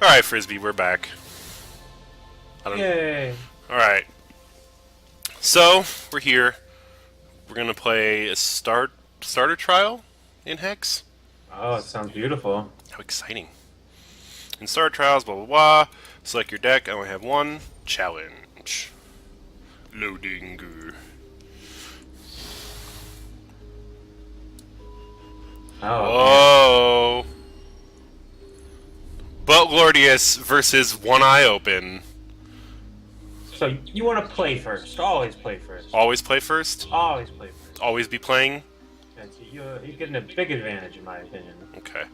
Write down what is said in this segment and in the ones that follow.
Alright, Frisbie, we're back. I don't. Yay! Alright. So, we're here. We're gonna play a starter trial in Hex. Oh, it sounds beautiful. How exciting. In starter trials, blah blah blah. Select your deck. I only have one. Challenge. Loading. Oh, man. Whoa. But Glorious versus One Eye Open. So you want to play first. Always play first. Always play first. Always play first. Always be playing. You're getting a big advantage, in my opinion. Okay.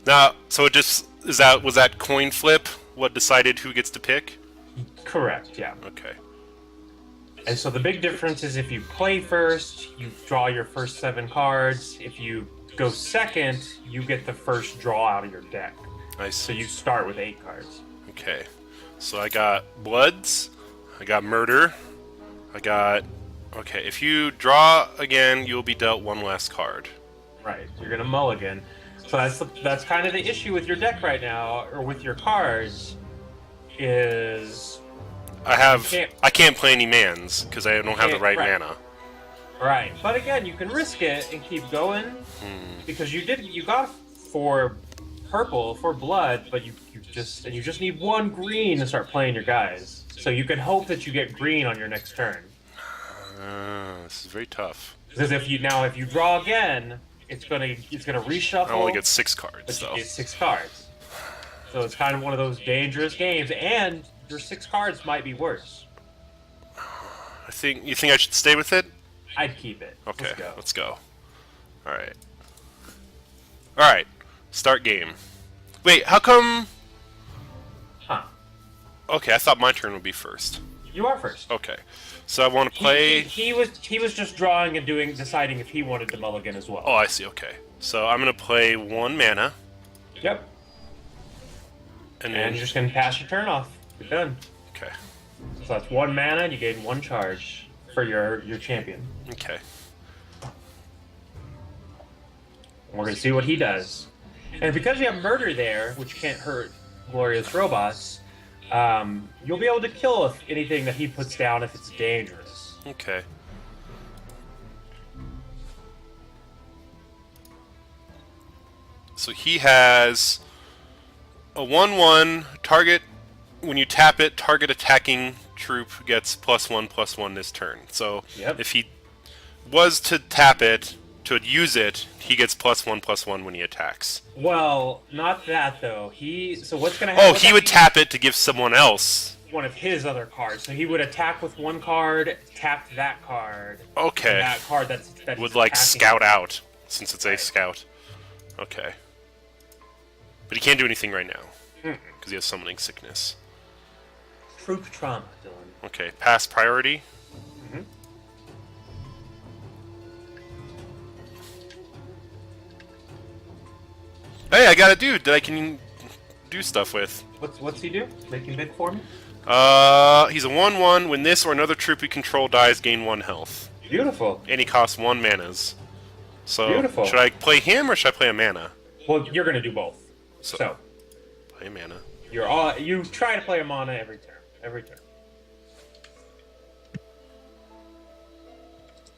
Now, so it just was that coin flip what decided who gets to pick? Correct, yeah. Okay. And so the big difference is if you play first, you draw your first 7 cards. If you go second, you get the first draw out of your deck. Nice. So you start with 8 cards. Okay. So I got Bloods. I got Murder. I got. Okay. If you draw again, you will be dealt one last card. Right. You're gonna mulligan. So that's kind of the issue with your deck right now, or with your cards, is I can't play any mans because I don't have the right right. mana. Right. But again, you can risk it and keep going because you got 4 purple, 4 blood, but you just need 1 green to start playing your guys. So you can hope that you get green on your next turn. This is very tough. Because if you draw again, it's gonna reshuffle. I only get 6 cards, but though. you get 6 cards. So it's kind of one of those dangerous games, and your 6 cards might be worse. You think I should stay with it? I'd keep it. Okay, Let's go. All right. All right. Start game. Wait, how come? Huh. Okay, I thought my turn would be first. You are first. Okay, so I want to play. He was just drawing and deciding if he wanted to mulligan as well. Oh, I see. Okay, so I'm gonna play 1 mana, Yep. and And then you're just gonna pass your turn off. You're done. okay, So that's 1 mana, and you gain 1 charge for your champion. okay. And we're gonna see what he does. And because you have murder there, which can't hurt Glorious Robots, you'll be able to kill anything that he puts down if it's dangerous. Okay. So he has a 1/1 target. When you tap it, target attacking troop gets +1/+1 this turn. So Yep. if he was to tap it, to use it, he gets +1/+1 when he attacks. Well, not that though. So what's gonna Oh, happen? he would tap it to give someone else. one of his other cards. So he would attack with 1 card, tap that card. Okay. And that card that Would he's like attacking. scout out, since it's a scout. Okay. But he can't do anything right now, because he has summoning sickness. Troop trauma, Dylan. Okay, pass priority. Hey, I got a dude that I can do stuff with. What's he do? Making big for me? He's a 1/1. When this or another troop we control dies, gain 1 health. Beautiful. And he costs 1 manas. So, Beautiful. should I play him or should I play a mana? Well, you're gonna do both. So- So Play a mana. you try to play a mana every turn. Every turn.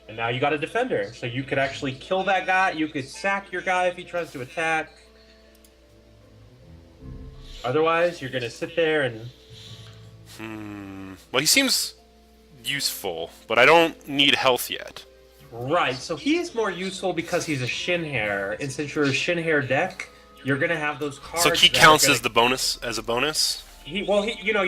And now you got a defender, so you could actually kill that guy. You could sack your guy if he tries to attack. Otherwise, you're gonna sit there and Well, he seems useful, but I don't need health yet. right. So he is more useful because he's a shin hair, and since you're a shin hair deck, you're gonna have those cards. So he that are counts gonna- as the bonus, as a bonus? you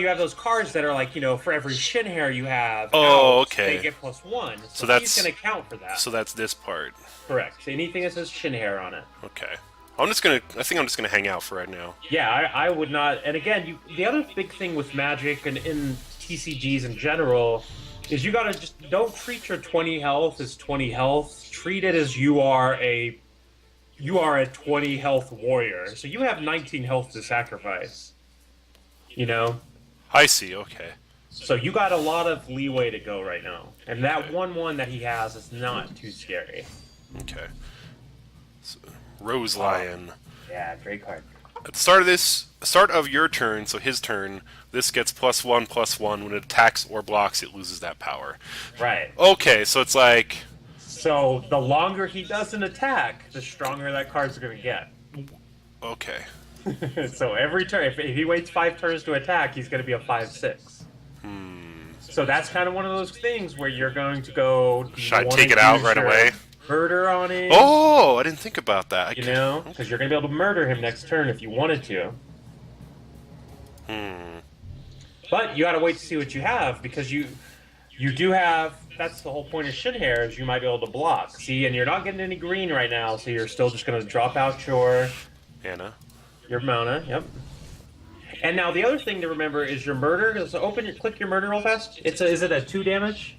have those cards that are like, for every shin hair you have. Oh, out, okay. They get +1. So that's- he's gonna count for that. So that's this part. Correct. So anything that says shin hair on it. Okay. I think I'm just gonna hang out for right now. Yeah, I would not. And again, the other big thing with Magic and in TCGs in general is you gotta just don't treat your 20 health as 20 health. Treat it as you are a 20 health warrior. So you have 19 health to sacrifice. I see, okay. So you got a lot of leeway to go right now. And that 1/1 that he has is not too scary. Okay. So, Rose Lion. Yeah, great card. At the start of your turn, so his turn, this gets +1/+1. When it attacks or blocks, it loses that power. Right. Okay, so it's like, So the longer he doesn't attack, the stronger that card's going to get. okay. So every turn, if he waits 5 turns to attack, he's going to be a 5/6. So that's kind of one of those things where you're going to go. Do you Should I wanna take it out use right your away? Murder on him. Oh, I didn't think about that. You know, because you're going to be able to murder him next turn if you wanted to. But you got to wait to see what you have, because you do have. That's the whole point of Shin Hair, is you might be able to block. See, and you're not getting any green right now, so you're still just going to drop out Anna. your Mona. Yep. And now the other thing to remember is your murder. So click your murder real fast. Is it a 2 damage?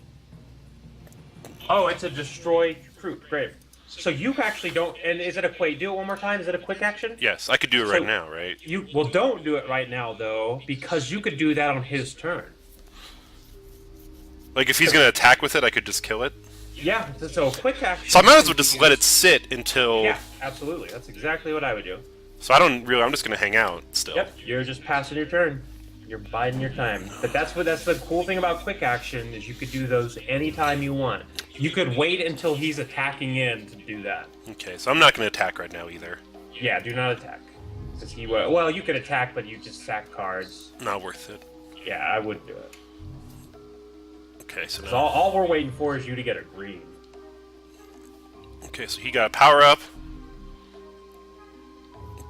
Oh, it's a destroy troop. Great. So you actually don't. And is it a quick? Do it one more time. Is it a quick action? Yes, I could do it right now, right? Don't do it right now though, because you could do that on his turn. Like if he's gonna attack with it, I could just kill it. Yeah. So a quick action. So I might as well just let it sit until. Yeah, absolutely. That's exactly what I would do. So I'm just gonna hang out still. Yep. You're just passing your turn. You're biding your time. But that's the cool thing about quick action, is you could do those anytime you want. You could wait until he's attacking in to do that. Okay, so I'm not gonna attack right now either. Yeah, do not attack. Because well, you could attack, but you just sack cards. Not worth it. Yeah, I wouldn't do it. Okay, so So now. all we're waiting for is you to get a green. Okay, so he got a power up,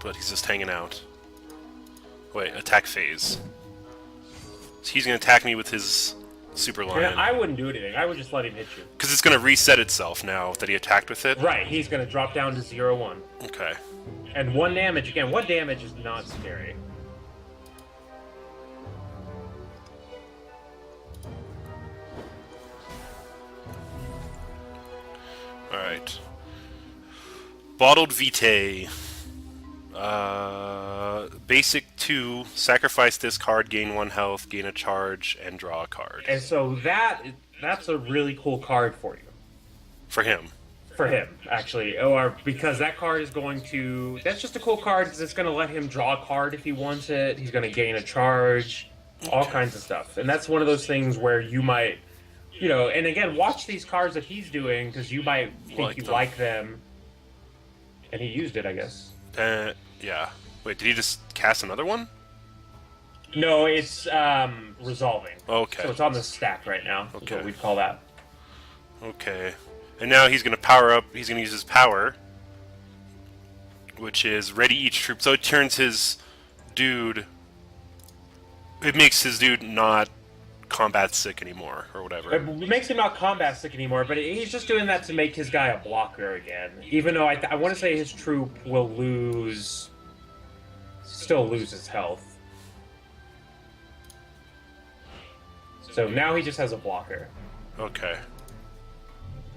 but he's just hanging out. Wait, attack phase. So he's gonna attack me with his super lion. Yeah, I wouldn't do anything. I would just let him hit you. Because it's gonna reset itself now that he attacked with it. Right, he's going to drop down to 0/1. Okay. And 1 damage. Again, 1 damage is not scary. Alright. Bottled Vitae. Basic 2, sacrifice this card, gain 1 health, gain a charge, and draw a card. And so that's a really cool card for you. For him. For him, actually. Or because that card is going to... That's just a cool card, because it's going to let him draw a card if he wants it. He's going to gain a charge. All kinds of stuff. And that's one of those things where you might... You know, and again, watch these cards that he's doing, because you might think you like them. And he used it, I guess. Yeah. Wait, did he just cast another one? No, it's resolving. Okay. So it's on the stack right now. Okay. Is what we'd call that. Okay. And now he's going to power up. He's going to use his power, which is ready each troop. So it turns his dude... It makes his dude not combat sick anymore, or whatever. It makes him not combat sick anymore, but he's just doing that to make his guy a blocker again. Even though I want to say his troop will still lose his health. So now he just has a blocker. Okay.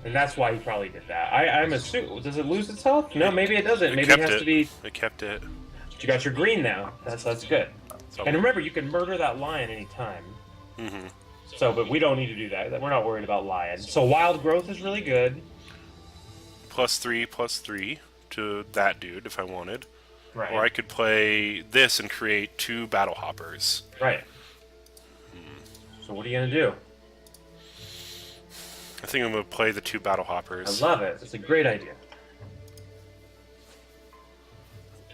And that's why he probably did that. I'm assuming... Does it lose its health? No, maybe it doesn't. Maybe it has to be... It kept it. But you got your green now. That's good. So, And remember, you can murder that lion anytime. Mm-hmm. So, but we don't need to do that. We're not worried about lion. So wild growth is really good. +3/+3 to that dude if I wanted. Right. Or I could play this and create 2 battle hoppers. Right. So what are you going to do? I think I'm going to play the 2 battle hoppers. I love it. It's a great idea.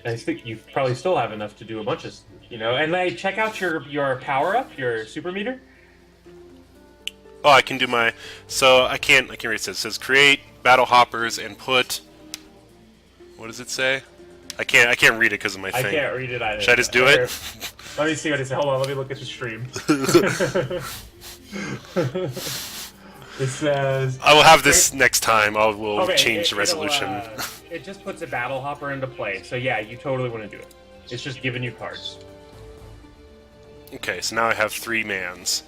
I think you probably still have enough to do a bunch of, and like, check out your power up, your super meter. Oh, I can do my... So I can't read it. It says create battle hoppers and put... What does it say? I can't read it because of my thing. I can't read it either. Should I just do it? Let me see what it says. Hold on, let me look at the stream. It says... I will have this next time. We'll change the resolution. It just puts a battle hopper into play. So yeah, you totally want to do it. It's just giving you cards. Okay, so now I have 3 mans.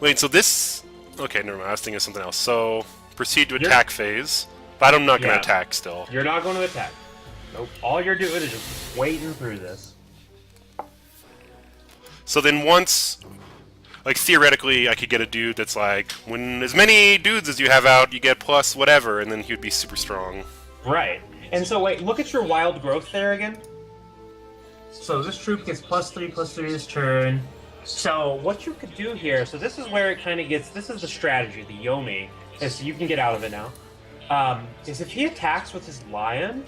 Wait, so this... Okay, never mind. I was thinking of something else. So, proceed to attack phase. But I'm not going to attack still. You're not going to attack. Nope. All you're doing is just wading through this. So then once... Like, theoretically, I could get a dude that's like, when as many dudes as you have out, you get plus whatever, and then he would be super strong. Right. And so, wait, look at your wild growth there again. So this troop gets +3/+3 this turn. So what you could do here, so this is where it kind of gets, this is the strategy, the Yomi, is you can get out of it now. Is if he attacks with his lion,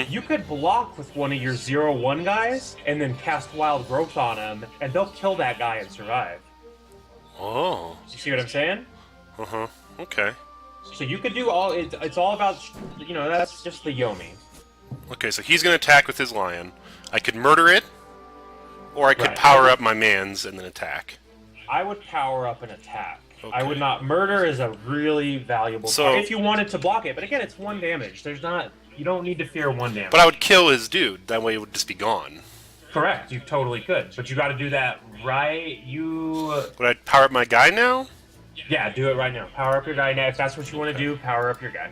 you could block with one of your 0/1 guys and then cast Wild Growth on him, and they'll kill that guy and survive. Oh. You see what I'm saying? Uh-huh. Okay. So you could do all, it's all about, you know, that's just the Yomi. Okay, so he's going to attack with his lion. I could murder it, or I could Right. power up my mans and then attack. I would power up and attack. Okay. I would not. Murder is a really valuable card if you wanted to block it. But again, it's 1 damage. There's not. You don't need to fear 1 damage. But I would kill his dude. That way it would just be gone. Correct. You totally could. But you got to do that right. Would I power up my guy now? Yeah, do it right now. Power up your guy now. If that's what you want to do, power up your guy.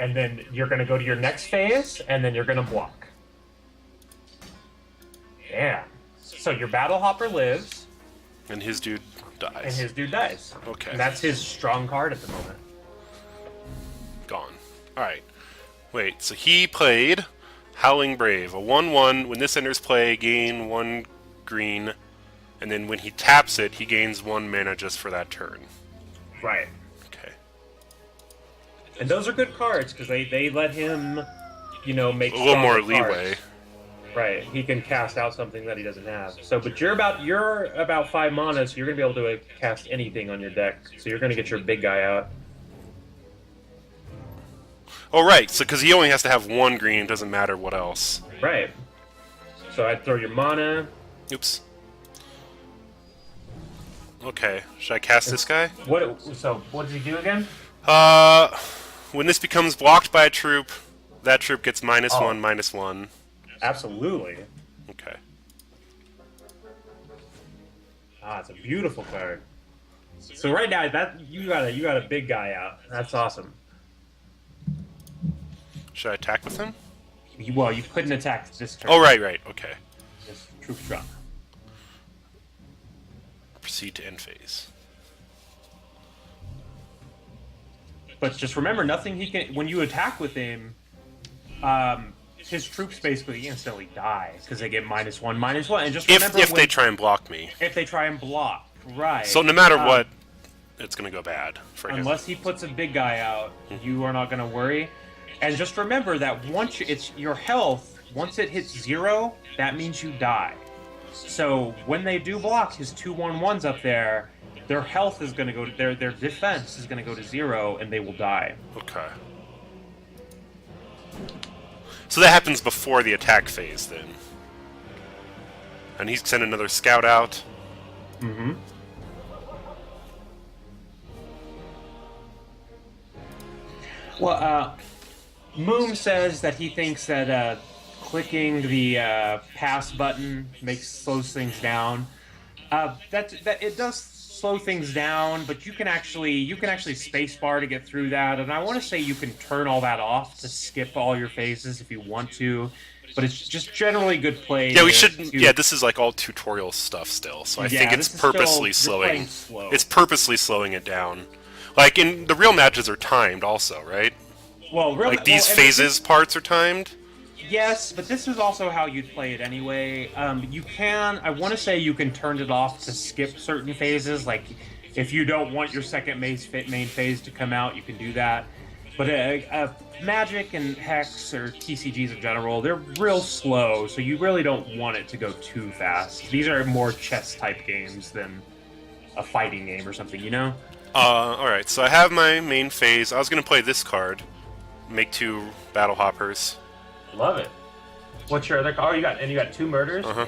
And then you're going to go to your next phase, and then you're going to block. Yeah. So your Battle Hopper lives. And his dude dies. And his dude dies. Okay. And that's his strong card at the moment. Gone. Alright. Wait, so he played Howling Brave. A 1/1. When this enters play, gain 1 green. And then when he taps it, he gains 1 mana just for that turn. Right. Okay. And those are good cards, because they let him, you know, make A little more stronger cards. leeway. Right. He can cast out something that he doesn't have. So, but you're about 5 mana, so you're going to be able to cast anything on your deck. So you're going to get your big guy out. Oh, right. So, because he only has to have 1 green, it doesn't matter what else. Right. So I'd throw your mana. Oops. Okay. Should I cast this guy? So what does he do again? When this becomes blocked by a troop, that troop gets -1, Oh. -1. Absolutely. Okay. Ah, it's a beautiful card. So right now, that you got a big guy out. That's awesome. Should I attack with him? Well, you couldn't attack this turn. Oh, right. Okay. This troop's drop. Proceed to end phase. But just remember, nothing he can. When you attack with him, his troops basically instantly die because they get -1, -1. And just remember If they try and block me. if they try and block, right? So no matter what, it's gonna go bad for him. Unless he puts a big guy out, you are not going to worry. And just remember that once it's your health, once it hits 0, that means you die. So when they do block his 2/1/1s up there, their health is going to go to their defense is going to go to 0, and they will die. Okay. So that happens before the attack phase, then. And he's sent another scout out. Mm-hmm. Well, Moom says that he thinks that clicking the pass button slows things down. That it does slow things down, but you can actually spacebar to get through that. And I want to say you can turn all that off to skip all your phases if you want to. But it's just generally good play. Yeah, we should. Yeah, this is like all tutorial stuff still, so I think it's purposely slowing. It's purposely slowing it down. Like in the real matches are timed, also, right? Well, like these phases parts are timed. Yes, but this is also how you'd play it anyway. You can. I want to say you can turn it off to skip certain phases. Like if you don't want your second main phase to come out, you can do that. But Magic and Hex or TCGs in general, they're real slow, so you really don't want it to go too fast. These are more chess-type games than a fighting game or something, you know? Alright, so I have my main phase. I was going to play this card. Make 2 Battle Hoppers. Love it. What's your other card? Oh, you got 2 murders? Uh-huh.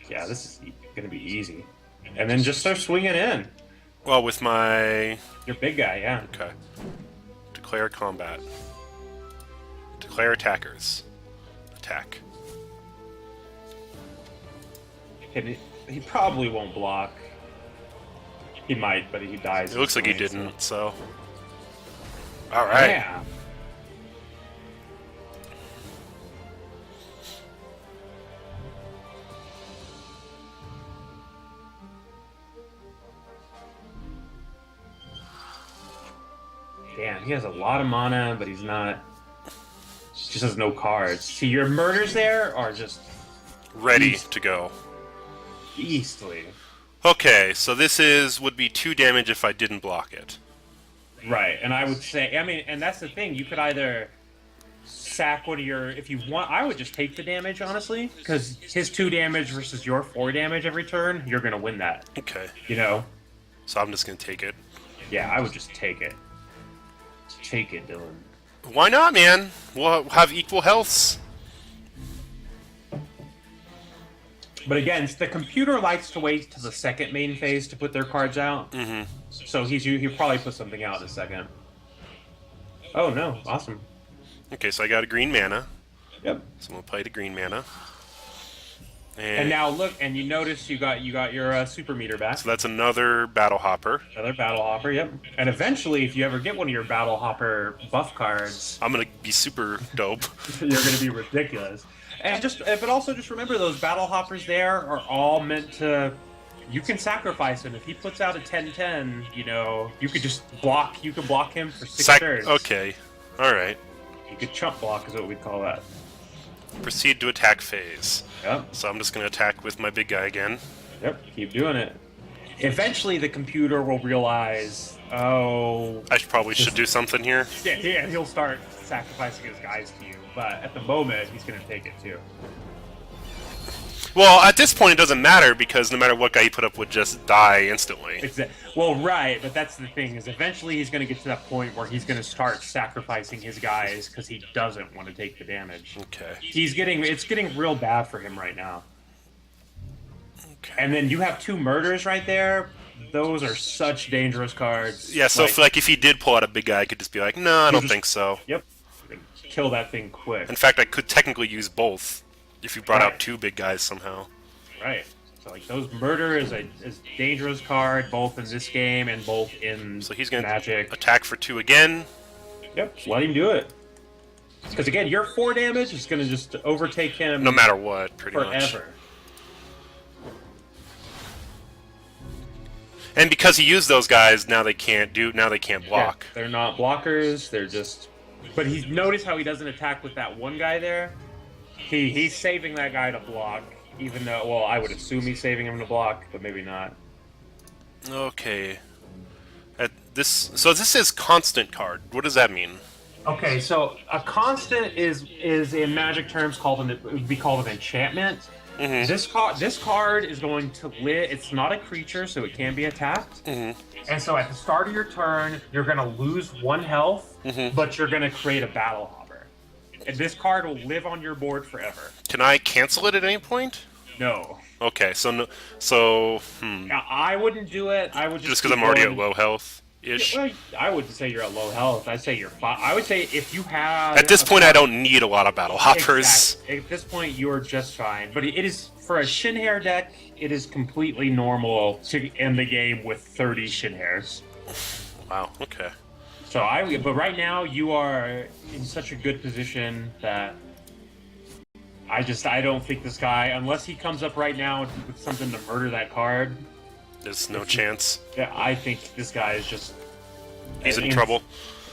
Yeah, this is going to be easy. And then just start swinging in. Well, with my... Your big guy, yeah. Okay. Declare combat. Declare attackers. Attack. And he probably won't block. He might, but he dies. It looks like he didn't, so... Alright. Yeah. Damn, he has a lot of mana, but he's not. He just has no cards. See, your murders there are just Ready to go. beastly. Okay, so this would be 2 damage if I didn't block it. Right, and I would say, I mean, and that's the thing. You could either sack one of your, if you want. I would just take the damage, honestly, because his 2 damage versus your 4 damage every turn, you're gonna win that. Okay. You know? So I'm just gonna take it. Yeah, I would just take it. Take it, Dylan. Why not, man? We'll have equal healths. But again, the computer likes to wait to the second main phase to put their cards out. Mm-hmm. So he'll probably put something out in a second. Oh no! Awesome. Okay, so I got a green mana. Yep. So I'm gonna play the green mana. And now look, and you notice you got your super meter back. So that's another battle hopper. Another battle hopper. Yep. And eventually, if you ever get one of your battle hopper buff cards, I'm gonna be super dope. you're gonna be ridiculous. And but also just remember those battle hoppers there are all meant to. You can sacrifice him if he puts out a 10-10. You know, you could just block. You can block him for 6 turns. Okay, all right. You could chump block is what we'd call that. Proceed to attack phase. Yep. So I'm just gonna attack with my big guy again. Yep. Keep doing it. Eventually, the computer will realize, oh, I probably should do something here. yeah, he'll start sacrificing his guys to you. But at the moment, he's gonna take it too. Well, at this point, it doesn't matter because no matter what guy you put up would just die instantly. Well, right, but that's the thing is eventually he's going to get to that point where he's going to start sacrificing his guys because he doesn't want to take the damage. Okay. It's getting real bad for him right now. Okay. And then you have 2 murders right there. Those are such dangerous cards. Yeah, so if he did pull out a big guy, I could just be like, no, I don't think so. Yep. Kill that thing quick. In fact, I could technically use both if you brought out 2 big guys somehow. Right. So like those murder is a dangerous card both in this game and both in So he's gonna Magic. attack for 2 again. Yep. Let him do it. Because again, your 4 damage is going to just overtake him. No matter what, pretty much. Forever. And because he used those guys, now they can't block. Yeah, they're not blockers. They're just. But notice how he doesn't attack with that one guy there. He's saving that guy to block, even though, well, I would assume he's saving him to block, but maybe not. Okay. So this is constant card. What does that mean? Okay, so a constant is in Magic terms would be called an enchantment. Mm-hmm. This card is going to live. It's not a creature, so it can be attacked. Mm-hmm. And so at the start of your turn, you're going to lose 1 health, but you're going to create a battle hopper. And this card will live on your board forever. Can I cancel it at any point? No. Okay, I wouldn't do it. I would just because I'm already at low health ish. Well, I wouldn't say you're at low health. I'd say you're fine. I would say if you have. At this point, I don't need a lot of battle hoppers. Exactly. At this point, you're just fine. But it is for a Shinhair deck. It is completely normal to end the game with 30 Shinhairs. Wow. Okay. So but right now you are in such a good position that I don't think this guy, unless he comes up right now with something to murder that card. There's no chance. Yeah, I think this guy is just. He's in trouble.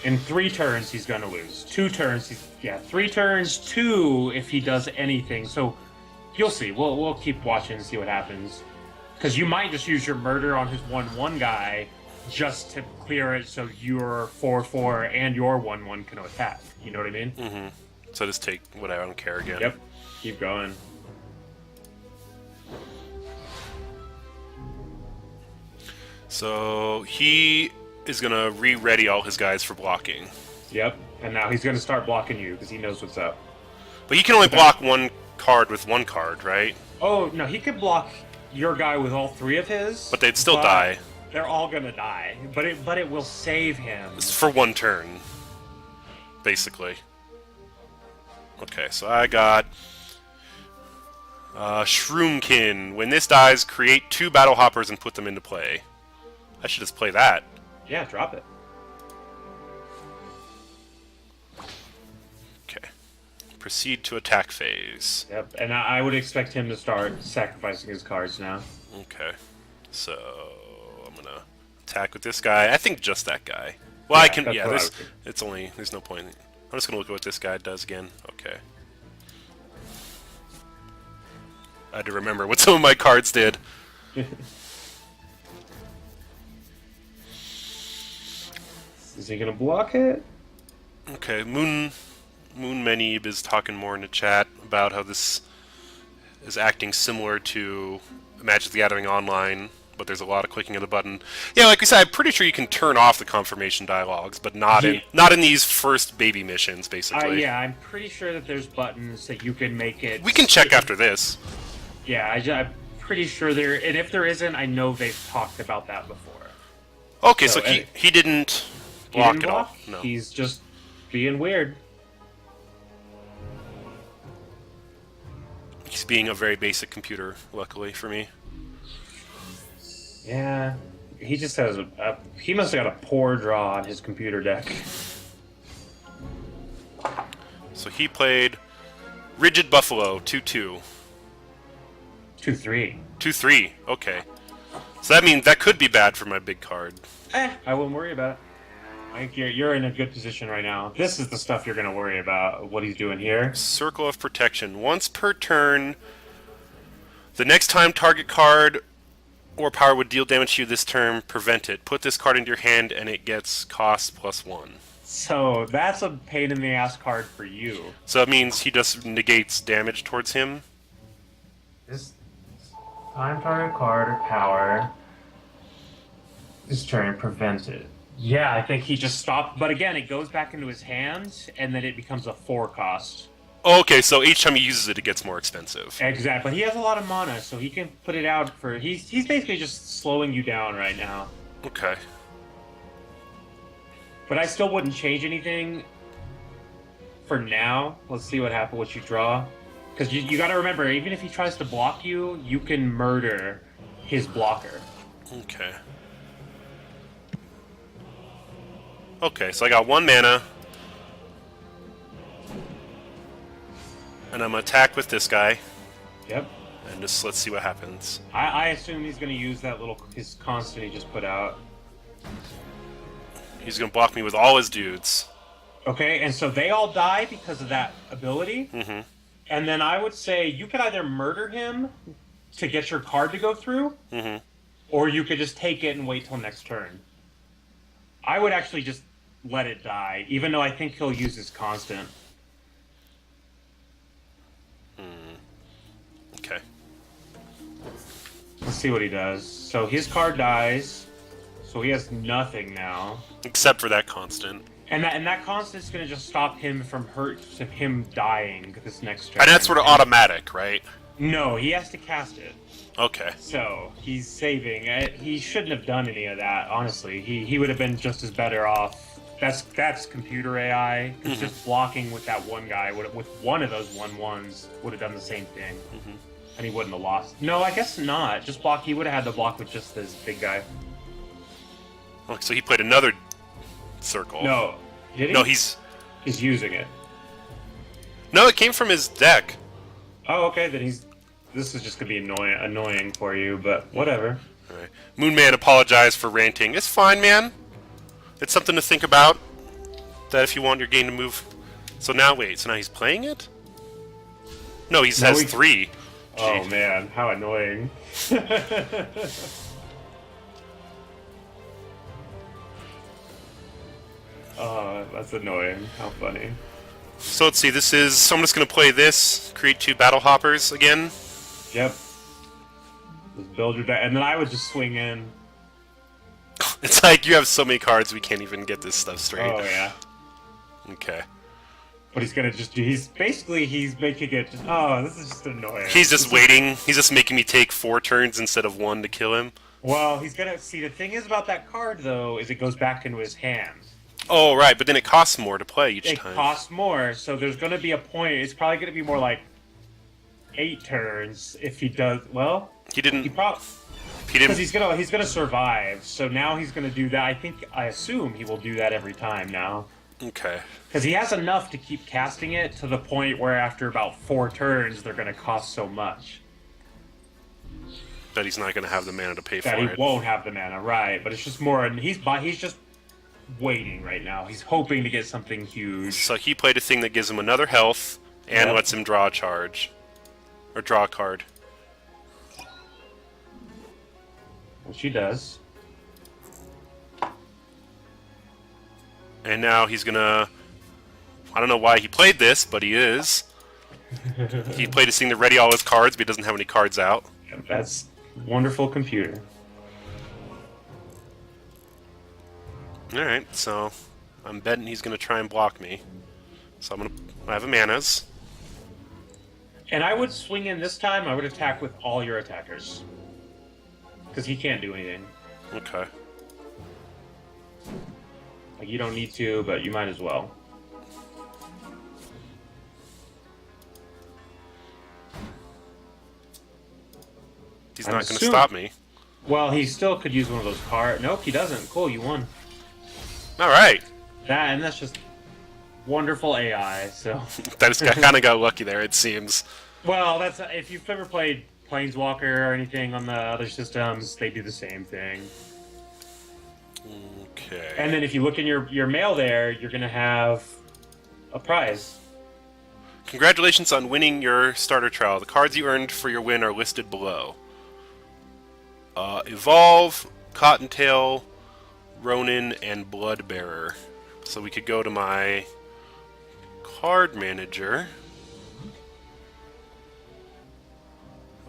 In 3 turns, he's going to lose. 2 turns, 3 turns, 2 if he does anything. So you'll see. We'll keep watching and see what happens. Because you might just use your murder on his 1/1 guy just to clear it so your 4/4 and your 1/1 can attack. You know what I mean? Mm-hmm. So just take whatever, I don't care again. Yep. Keep going. So he is going to re-ready all his guys for blocking. Yep. And now he's going to start blocking you because he knows what's up. But he can only block 1 card with 1 card, right? Oh, no, he could block your guy with all 3 of his. But they'd still die. They're all gonna die, but it will save him. It's for 1 turn, basically. Okay, so I got Shroomkin. When this dies, create 2 battle hoppers and put them into play. I should just play that. Yeah, drop it. Okay. Proceed to attack phase. Yep, and I would expect him to start sacrificing his cards now. Okay. So I'm gonna attack with this guy. I think just that guy. Well, I Yeah, can. that's Yeah, what I there's. would do. It's only. There's no point. I'm just gonna look at what this guy does again. Okay. I had to remember what some of my cards did. Is he gonna block it? Okay, Moon Menib is talking more in the chat about how this is acting similar to Magic the Gathering Online, but there's a lot of clicking of the button. Yeah, like we said, I'm pretty sure you can turn off the confirmation dialogues, but not Yeah. in these first baby missions, basically. Yeah, I'm pretty sure that there's buttons that you can make it. We can check after this. Yeah, I'm pretty sure there. And if there isn't, I know they've talked about that before. Okay, so So, he didn't He block didn't at all. block. No. He's just being weird. He's being a very basic computer, luckily for me. Yeah, he just has he must have got a poor draw on his computer deck. So he played Rigid Buffalo 2/2. 2-3. 2/3. Okay. So that means that could be bad for my big card. I wouldn't worry about it. I think you're in a good position right now. This is the stuff you're going to worry about, what he's doing here. Circle of Protection. Once per turn, the next time target card or power would deal damage to you this turn, prevent it. Put this card into your hand and it gets cost +1. So that's a pain in the ass card for you. So that means he just negates damage towards him. This time target card or power. This turn prevents it. Yeah, I think he just stopped. But again, it goes back into his hands, and then it becomes a 4 cost. Okay, so each time he uses it, it gets more expensive. Exactly. He has a lot of mana, so he can put it out for... He's basically just slowing you down right now. Okay. But I still wouldn't change anything for now. Let's see what happens, what you draw. Because you got to remember, even if he tries to block you, you can murder his blocker. Okay. Okay, so I got 1 mana. And I'm going to attack with this guy. Yep. And just let's see what happens. I assume he's going to use that his constant he just put out. He's going to block me with all his dudes. Okay, and so they all die because of that ability. Mm-hmm. And then I would say you could either murder him to get your card to go through, Mm-hmm. or you could just take it and wait till next turn. I would actually just let it die, even though I think he'll use his constant. Okay. Let's see what he does. So his card dies, so he has nothing now. Except for that constant. And that constant's gonna just stop him from him dying this next turn. And that's sort of automatic, right? No, he has to cast it. Okay. So he's saving. He shouldn't have done any of that. Honestly, he would have been just as better off. That's computer AI. It's just blocking with that one guy. With one of those 1/1s would have done the same thing, and he wouldn't have lost. No, I guess not. Just block. He would have had to block with just this big guy. Oh, so he played another circle. No, did he? No, he's using it. No, it came from his deck. Oh, okay. Then This is just gonna be annoying for you, but whatever. All right. Moonman apologized for ranting. It's fine, man. It's something to think about. That if you want your game to move. So now he's playing it? No, he has 3. Oh Jeez. man, how annoying. Oh, that's annoying. How funny. So let's see, so I'm just gonna play this, create 2 battle hoppers again. Yep. Just build your deck, and then I would just swing in. It's like you have so many cards we can't even get this stuff straight. Oh yeah. Okay. But he's gonna just do. He's making it. Oh, this is just annoying. He's just waiting. He's just making me take 4 turns instead of 1 to kill him. Well, he's gonna see. The thing is about that card though, is it goes back into his hand. Oh right, but then it costs more to play each time. It costs more, so there's gonna be a point. It's probably gonna be more like 8 turns if he does. Well, He didn't. he probably. He didn't. Because he's gonna survive, so now he's gonna do that. I assume he will do that every time now. Okay. Because he has enough to keep casting it to the point where after about 4 turns, they're gonna cost so much That he's not gonna have the mana to pay for that he it. won't have the mana, right? But it's just more, and he's just waiting right now. He's hoping to get something huge. So he played a thing that gives him another health and Yep. lets him draw a charge. Or draw a card. Which he does. And now he's gonna... I don't know why he played this, but he is. He played this thing to ready all his cards, but he doesn't have any cards out. That's wonderful computer. Alright, so I'm betting he's gonna try and block me. So I have a manas. And I would swing in this time. I would attack with all your attackers. Because he can't do anything. Okay. Like, you don't need to, but you might as well. He's I'm not gonna assuming- stop me. Well, he still could use one of those cards. Nope, he doesn't. Cool, you won. Alright. That's just wonderful AI, so... I kinda got lucky there, it seems. Well, that's if you've ever played Planeswalker or anything on the other systems, they do the same thing. Okay. And then if you look in your mail there, you're going to have a prize. Congratulations on winning your starter trial. The cards you earned for your win are listed below. Evolve, Cottontail, Ronin, and Bloodbearer. So we could go to my card manager.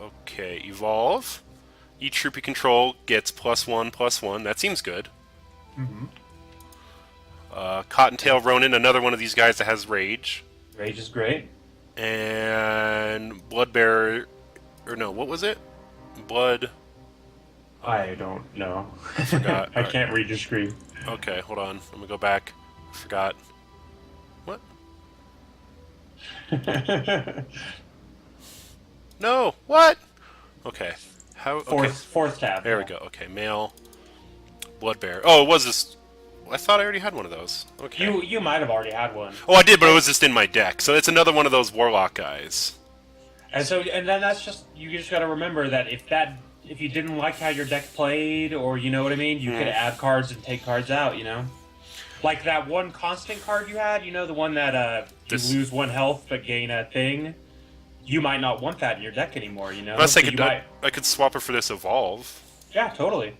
Okay, Evolve. Each troop you control gets +1/+1. That seems good. Mm-hmm. Cottontail Ronin, another one of these guys that has Rage. Rage is great. And Bloodbearer... Or no, what was it? Blood... I don't know. I forgot. I can't read your screen. Okay, hold on. I'm gonna go back. I forgot. What? No! What? Okay. How? Okay. Fourth tab. There we go. Okay, male. Bloodbearer. Oh, it was this... I thought I already had one of those. Okay. You might have already had one. Oh, I did, but it was just in my deck. So it's another one of those Warlock guys. And then that's just you just got to remember that if you didn't like how your deck played, or you know what I mean, you could add cards and take cards out. You know, like that one constant card you had. You know, the one that you lose 1 health but gain a thing. You might not want that in your deck anymore. You know, Unless so I could swap it for this Evolve. Yeah, totally.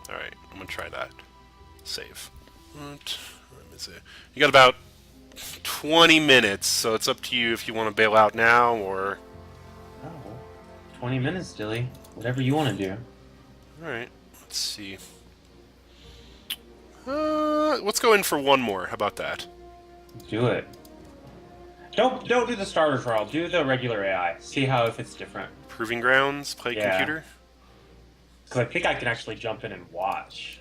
Alright, I'm gonna try that. Save. What time is it? You got about 20 minutes, so it's up to you if you want to bail out now or... Oh, 20 minutes, Dilly. Whatever you want to do. Alright, let's see. Let's go in for one more. How about that? Do it. Don't do the starter trial. Do the regular AI. See if it's different. Proving Grounds, play Yeah. computer? Because I think I can actually jump in and watch.